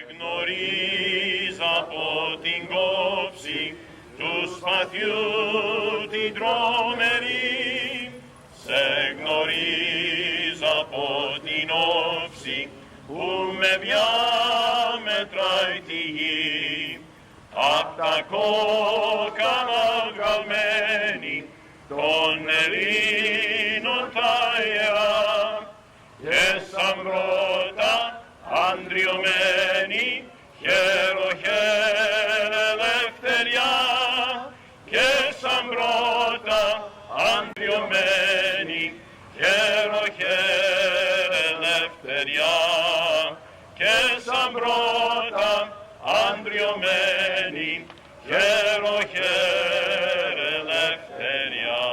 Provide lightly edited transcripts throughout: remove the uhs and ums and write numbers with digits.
Γνωρίζ από την κόψη του σπαθιού την τρομερή, σε γνωρίζ από την όψη που με διαμετράει τη γη, απ' τα κόκκαλα βγαλμένη των Ελλήνων τα ιερά, και σαν πρώτα αντριωμένη χαίρε ελευθεριά, και σαν πρώτα αντριωμένη χαίρε ελευθεριά, και σαν πρώτα αντριωμένη χαίρε ελευθεριά.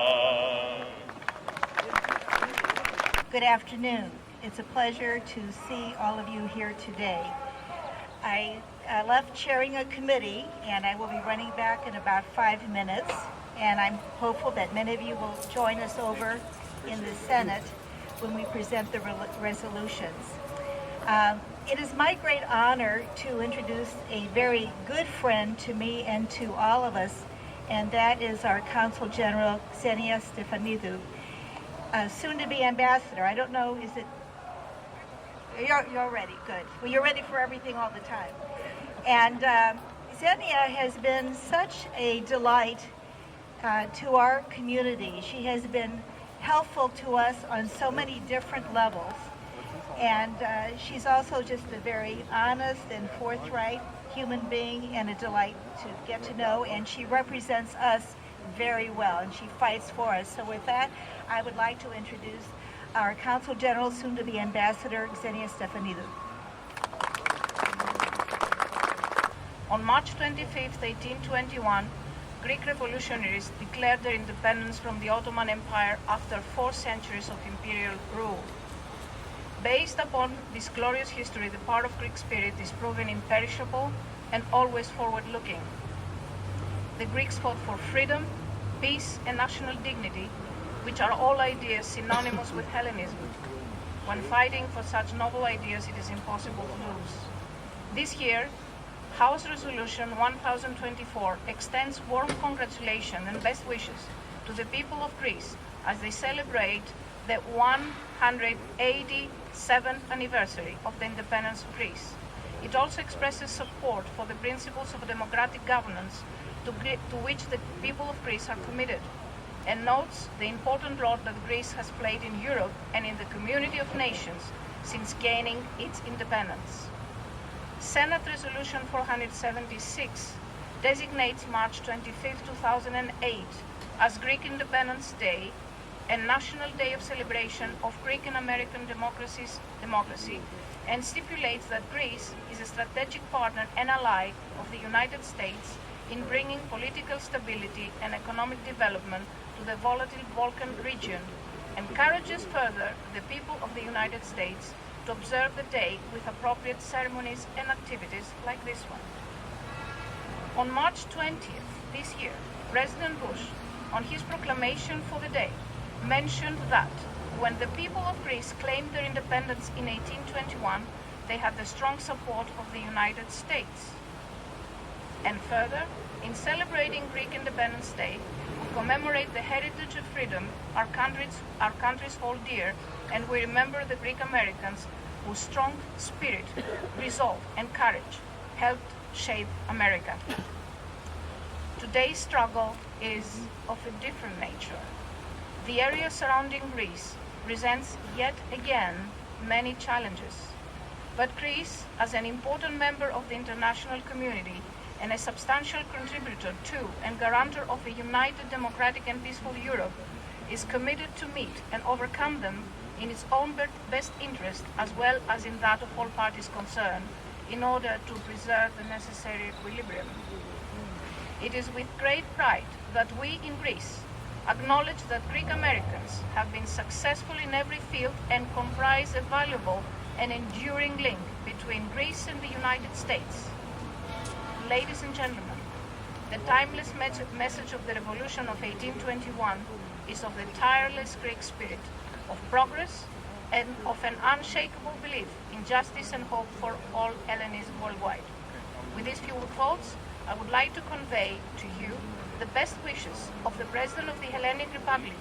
Good afternoon. It's a pleasure to see all of you here today. I left chairing a committee, and I will be running back in about 5 minutes, and I'm hopeful that many of you will join us over in the Senate when we present the resolutions. It is my great honor to introduce a very good friend to me and to all of us, and that is our Consul General, Xenia Stefanidou, soon-to-be ambassador. I don't know, is it? You're ready, good. Well, you're ready for everything all the time. And Xenia has been such a delight to our community. She has been helpful to us on so many different levels. And she's also just a very honest and forthright human being and a delight to get to know. And she represents us very well, and she fights for us. So with that, I would like to introduce our Consul General, soon-to-be Ambassador, Xenia Stefanidou. On March 25, 1821, Greek revolutionaries declared their independence from the Ottoman Empire after 4 centuries of imperial rule. Based upon this glorious history, the power of Greek spirit is proven imperishable and always forward-looking. The Greeks fought for freedom, peace, and national dignity, which are all ideas synonymous with Hellenism. When fighting for such noble ideas, it is impossible to lose. This year, House Resolution 1024 extends warm congratulations and best wishes to the people of Greece as they celebrate the 187th anniversary of the independence of Greece. It also expresses support for the principles of democratic governance to which the people of Greece are committed, and notes the important role that Greece has played in Europe and in the community of nations since gaining its independence. Senate Resolution 476 designates March 25, 2008 as Greek Independence Day and National Day of Celebration of Greek and American democracy, and stipulates that Greece is a strategic partner and ally of the United States in bringing political stability and economic development to the volatile Balkan region, encourages further the people of the United States to observe the day with appropriate ceremonies and activities like this one. On March 20th this year, President Bush, on his proclamation for the day, mentioned that when the people of Greece claimed their independence in 1821, they had the strong support of the United States. And further, in celebrating Greek Independence Day, we commemorate the heritage of freedom our countries hold dear, and we remember the Greek Americans whose strong spirit, resolve, and courage helped shape America. Today's struggle is of a different nature. The area surrounding Greece presents yet again many challenges, but Greece, as an important member of the international community and a substantial contributor to and guarantor of a united, democratic, and peaceful Europe, is committed to meet and overcome them in its own best interest as well as in that of all parties concerned, in order to preserve the necessary equilibrium. It is with great pride that we in Greece acknowledge that Greek Americans have been successful in every field and comprise a valuable and enduring link between Greece and the United States. Ladies and gentlemen, the timeless message of the Revolution of 1821 is of the tireless Greek spirit, of progress, and of an unshakable belief in justice and hope for all Hellenes worldwide. With these few thoughts, I would like to convey to you the best wishes of the President of the Hellenic Republic,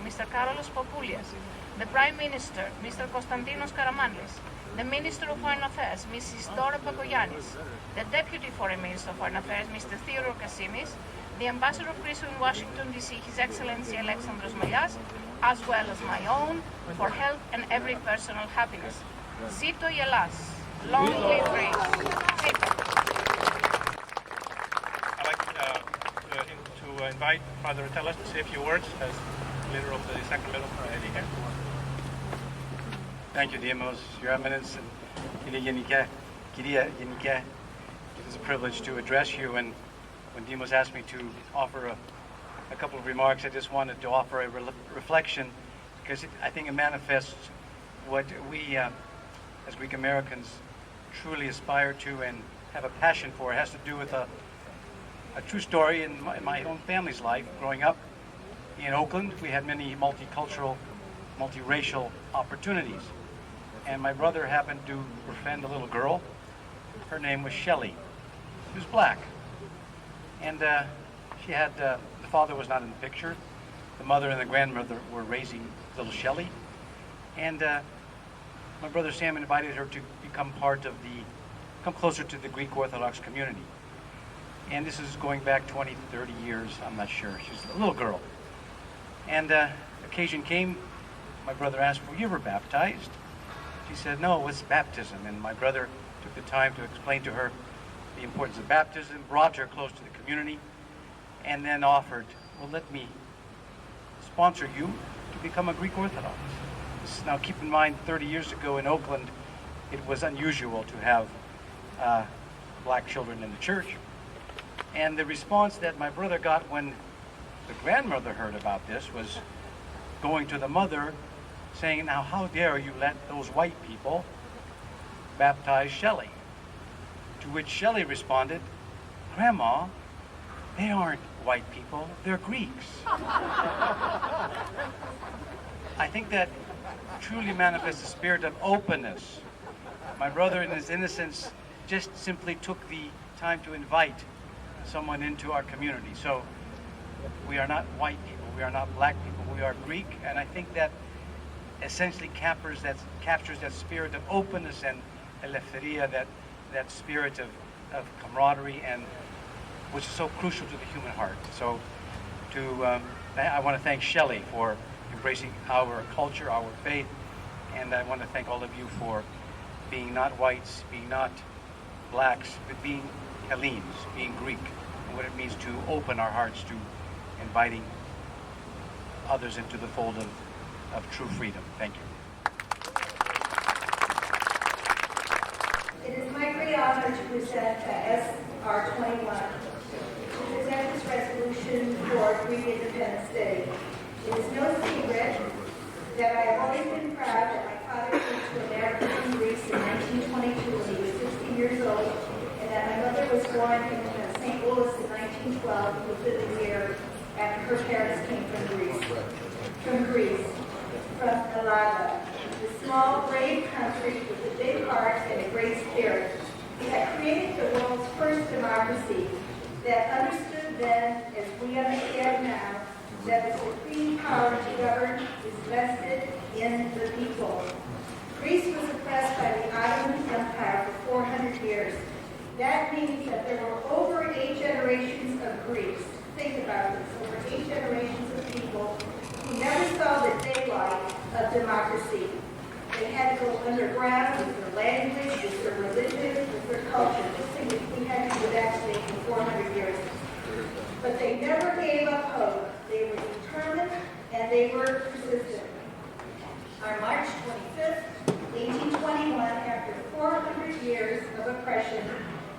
Mr. Karolos Papoulias, the Prime Minister, Mr. Konstantinos Karamanlis, the Minister of Foreign Affairs, Mrs. Dora Pakoyannis, the Deputy Foreign Minister of Foreign Affairs, Mr. Theodore Kasimis, the Ambassador of Greece in Washington, D.C., His Excellency Alexandros Malias, as well as my own, for health and every personal happiness. Zito Yelas. Long live Greece. Zito. I'd like to invite Father Attelas to say a few words as leader of the Sacramento League. Thank you, Demos, Your Eminence, and Kiria Yenike. It is a privilege to address you, and when Demos asked me to offer a couple of remarks, I just wanted to offer a reflection, because I think it manifests what we as Greek Americans truly aspire to and have a passion for. It has to do with a true story in my own family's life. Growing up in Oakland, we had many multicultural, multiracial opportunities. And my brother happened to befriend a little girl. Her name was Shelley. She was black. And she had, the father was not in the picture. The mother and the grandmother were raising little Shelley. And my brother Sam invited her to come closer to the Greek Orthodox community. And this is going back 20, 30 years, I'm not sure. She's a little girl. And occasion came, my brother asked, were you ever baptized? She said, no, it was baptism. And my brother took the time to explain to her the importance of baptism, brought her close to the community, and then offered, well, let me sponsor you to become a Greek Orthodox. Now keep in mind, 30 years ago in Oakland, it was unusual to have black children in the church. And the response that my brother got when the grandmother heard about this was going to the mother saying, now how dare you let those white people baptize Shelley? To which Shelley responded, Grandma, they aren't white people, they're Greeks. I think that truly manifests a spirit of openness. My brother, in his innocence, just simply took the time to invite someone into our community. So we are not white people, we are not black people, we are Greek, and I think that essentially captures that spirit of openness and eleftheria, that spirit of camaraderie, and which is so crucial to the human heart. So I want to thank Shelley for embracing our culture, our faith, and I want to thank all of you for being not whites, being not blacks, but being Hellenes, being Greek, and what it means to open our hearts to inviting others into the fold of true freedom. Thank you. It is my great honor to present SR 21, to present this resolution for Greek Independence Day. It is no secret that I have always been proud that my father came to America from Greece in 1922 when he was 16 years old, and that my mother was born in St. Louis in 1912, within a year after her parents came from Greece, from Elaga, the small, brave country with a big heart and a great spirit. We had created the world's first democracy that understood then, as we understand now, that the supreme power to govern is vested in the people. Greece was oppressed by the Ottoman Empire for 400 years. That means that there were over 8 generations of Greeks. Think about this, over 8 generations of people who never saw the daylight of democracy. They had to go underground with their language, with their religion, with their culture. Just think if we had to do that today for 400 years. But they never gave up hope. They were determined and they were persistent. On March 25th, 1821, after 400 years of oppression,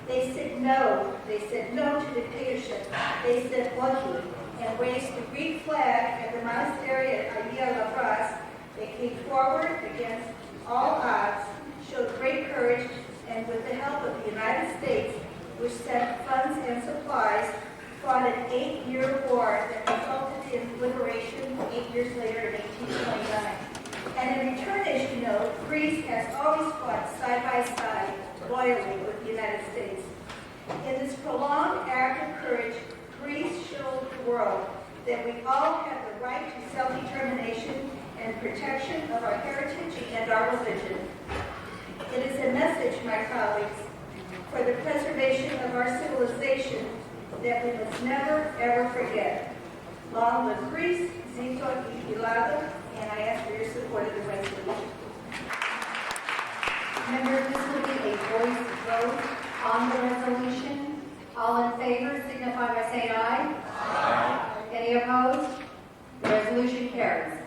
they said no. They said no to dictatorship. They said "Lucky," and raised the Greek flag at the monastery at Agia Lavras. They came forward against all odds, showed great courage, and with the help of the United States, which sent funds and supplies, fought an 8-year war that resulted in liberation 8 years later in 1829. And in return, as you know, Greece has always fought side by side loyally with the United States. In this prolonged act of courage, Greece showed the world that we all have the right to self-determination and protection of our heritage and our religion. It is a message, my colleagues, for the preservation of our civilization that we must never, ever forget. Long live Greece, Zito y Ilado, and I ask for your support of the resolution. Members, this will be a voice vote on the resolution. All in favor signify by saying aye. Aye. Any opposed? The resolution carries.